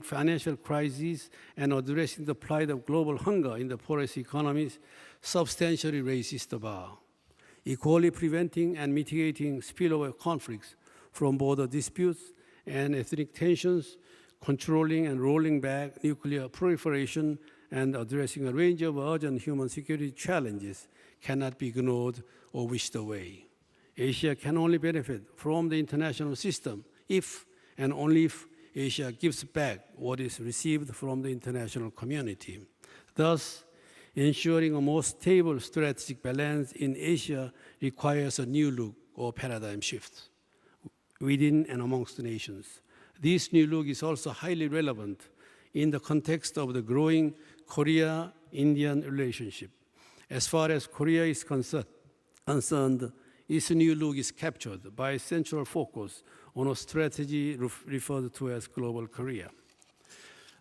financial crises and addressing the plight of global hunger in the poorest economies substantially raises the bar. Equally preventing and mitigating spillover conflicts from border disputes and ethnic tensions, controlling and rolling back nuclear proliferation, and addressing a range of urgent human security challenges cannot be ignored or wished away. Asia can only benefit from the international system if and only if Asia gives back what is received from the international community. Thus, ensuring a more stable strategic balance in Asia requires a new look or paradigm shift within and amongst the nations. This new look is also highly relevant in the context of the growing Korea-Indian relationship. As far as Korea is concerned, its new look is captured by a central focus on a strategy referred to as Global Korea.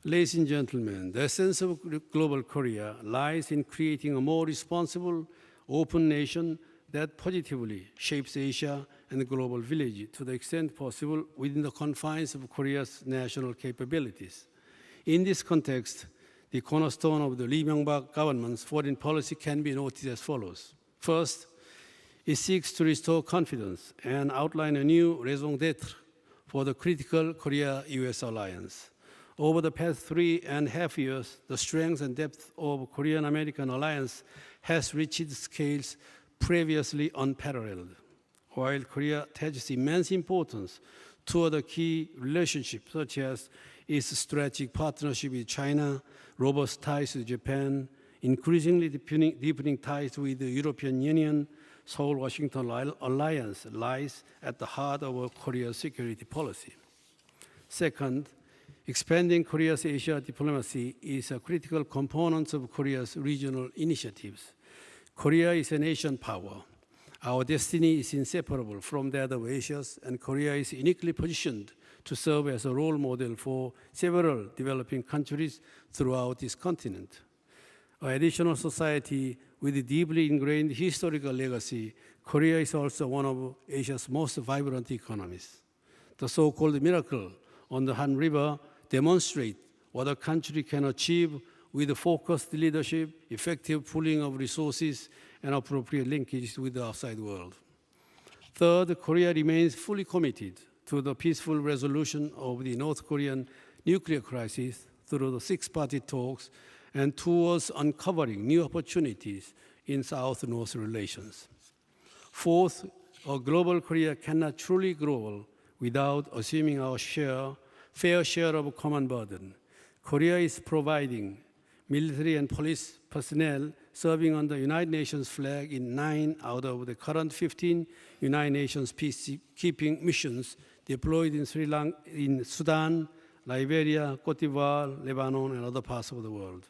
Ladies and gentlemen, the essence of Global Korea lies in creating a more responsible, open nation that positively shapes Asia and the global village to the extent possible within the confines of Korea's national capabilities. In this context, the cornerstone of the Lee Myung-bak government's foreign policy can be noted as follows. First, it seeks to restore confidence and outline a new raison d'etre for the critical Korea-US alliance. Over the past 3.5 years, the strength and depth of Korean-American alliance has reached scales previously unparalleled. While Korea attaches immense importance to other key relationships, such as its strategic partnership with China, robust ties with Japan, increasingly deepening ties with the European Union, Seoul-Washington alliance lies at the heart of Korea's security policy. Second, expanding Korea's Asia diplomacy is a critical component of Korea's regional initiatives. Korea is an Asian power. Our destiny is inseparable from that of Asia's, and Korea is uniquely positioned to serve as a role model for several developing countries throughout this continent. An additional society with a deeply ingrained historical legacy, Korea is also one of Asia's most vibrant economies. The so-called miracle on the Han River demonstrates what a country can achieve with focused leadership, effective pooling of resources, and appropriate linkages with the outside world. Third, Korea remains fully committed to the peaceful resolution of the North Korean nuclear crisis through the six-party talks and towards uncovering new opportunities in South-North relations. Fourth, a global Korea cannot truly grow without assuming our fair share of common burden. Korea is providing military and police personnel serving under the United Nations flag in 9 out of the current 15 United Nations peacekeeping missions deployed in Sri Lanka, in Sudan, Liberia, Cote d'Ivoire, Lebanon, and other parts of the world.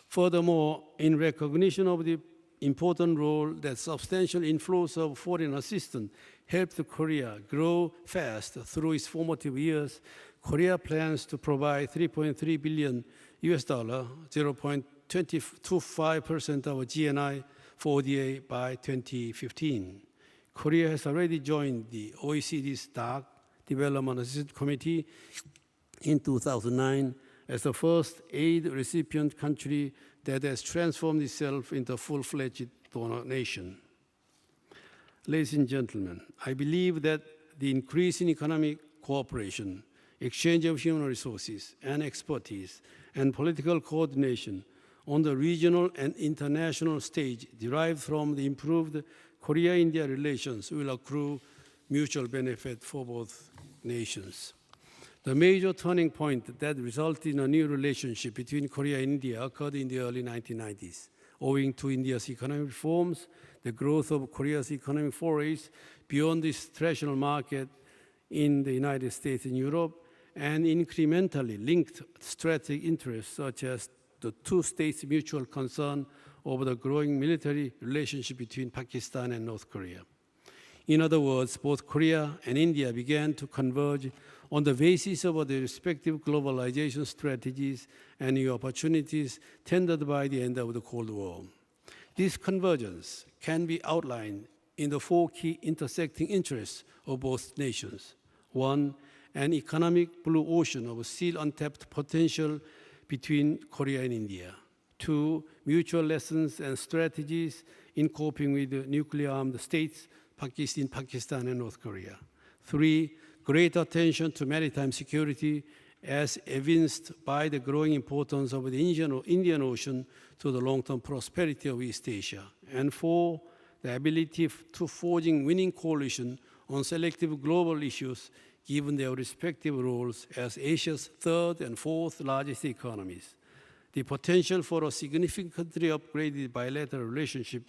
Furthermore, in recognition of the important role that substantial inflows of foreign assistance helped Korea grow fast through its formative years, Korea plans to provide $3.3 billion, 0.25% of GNI for ODA by 2015. Korea has already joined the OECD's DAC, Development Assistance Committee, in 2009 as the first aid recipient country that has transformed itself into a full-fledged donor nation. Ladies and gentlemen, I believe that the increase in economic cooperation, exchange of human resources and expertise, and political coordination on the regional and international stage derived from the improved Korea-India relations will accrue mutual benefit for both nations. The major turning point that resulted in a new relationship between Korea and India occurred in the early 1990s. Owing to India's economic reforms, the growth of Korea's economic forays beyond its traditional market in the United States and Europe, and incrementally linked strategic interests such as the two states' mutual concern over the growing military relationship between Pakistan and North Korea. In other words, both Korea and India began to converge on the basis of their respective globalization strategies and new opportunities tendered by the end of the Cold War. This convergence can be outlined in the four key intersecting interests of both nations. One, an economic blue ocean of still untapped potential between Korea and India. 2, mutual lessons and strategies in coping with the nuclear-armed states in Pakistan and North Korea. 3, great attention to maritime security as evinced by the growing importance of the Indian Ocean to the long-term prosperity of East Asia. And 4, the ability to forging winning coalition on selective global issues given their respective roles as Asia's 3rd and 4th largest economies. The potential for a significantly upgraded bilateral relationship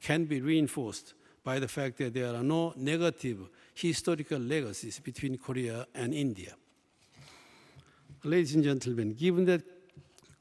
can be reinforced by the fact that there are no negative historical legacies between Korea and India. Ladies and gentlemen, given that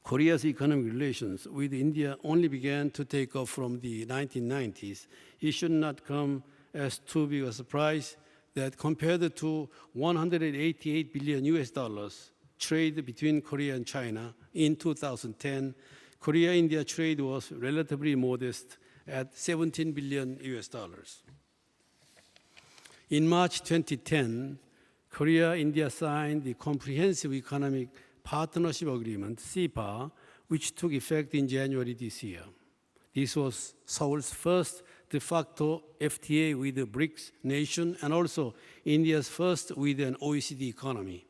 Korea's economic relations with India only began to take off from the 1990s, it should not come as too big a surprise that compared to $188 billion trade between Korea and China in 2010, Korea-India trade was relatively modest at $17 billion. In March 2010, Korea-India signed the Comprehensive Economic Partnership Agreement, CEPA, which took effect in January this year. This was Seoul's first de facto FTA with the BRICS nation and also India's first with an OECD economy.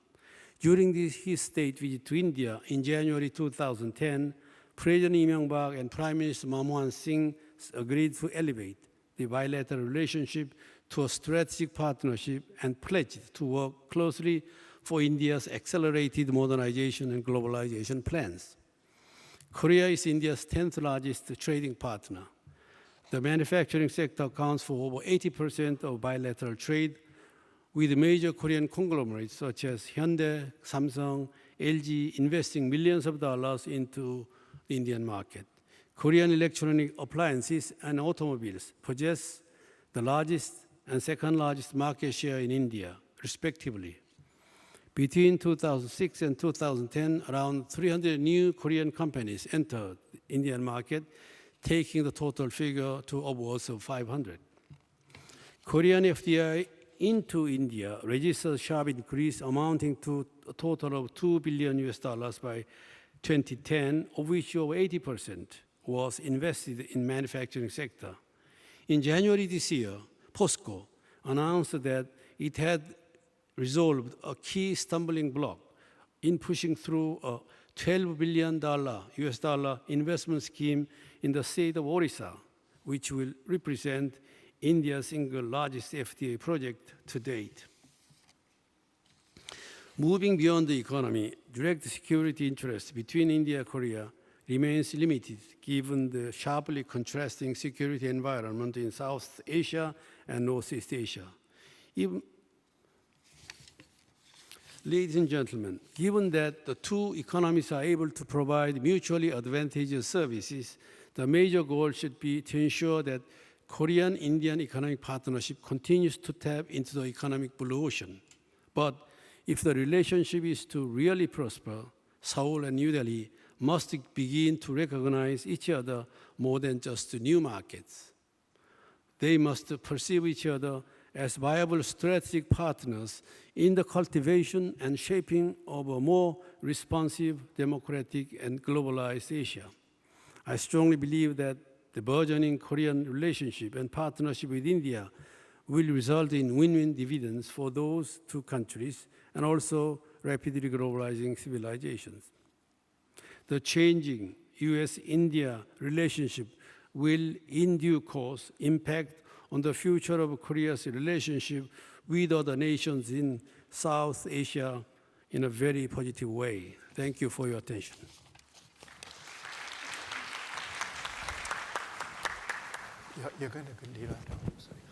During his state visit to India in January 2010, President Lee Myung-bak and Prime Minister Dr Han Seung Soo agreed to elevate the bilateral relationship to a strategic partnership and pledged to work closely for India's accelerated modernization and globalization plans. Korea is India's 10th largest trading partner. The manufacturing sector accounts for over 80% of bilateral trade, with major Korean conglomerates such as Hyundai, Samsung, LG investing millions of dollars into the Indian market. Korean electronic appliances and automobiles possess the largest and second largest market share in India, respectively. Between 2006 and 2010, around 300 new Korean companies entered the Indian market, taking the total figure to upwards of 500. Korean FDI into India registered a sharp increase amounting to a total of $2 billion by 2010, of which over 80% was invested in manufacturing sector. In January this year, POSCO announced that it had resolved a key stumbling block in pushing through a $12 billion investment scheme in the state of Orissa, which will represent India's single largest FTA project to date. Moving beyond the economy, direct security interests between India and Korea remains limited given the sharply contrasting security environment in South Asia and Northeast Asia. Ladies and gentlemen, given that the two economies are able to provide mutually advantageous services, the major goal should be to ensure that Korean-Indian economic partnership continues to tap into the economic blue ocean. But if the relationship is to really prosper, Seoul and New Delhi must begin to recognize each other more than just new markets. They must perceive each other as viable strategic partners in the cultivation and shaping of a more responsive, democratic, and globalized Asia. I strongly believe that the burgeoning Korean relationship and partnership with India will result in win-win dividends for those two countries and also rapidly globalizing civilizations. The changing US-India relationship will, in due course, impact on the future of Korea's relationship with other nations in South Asia in a very positive way. Thank you for your attention. You're going to leave out, sorry.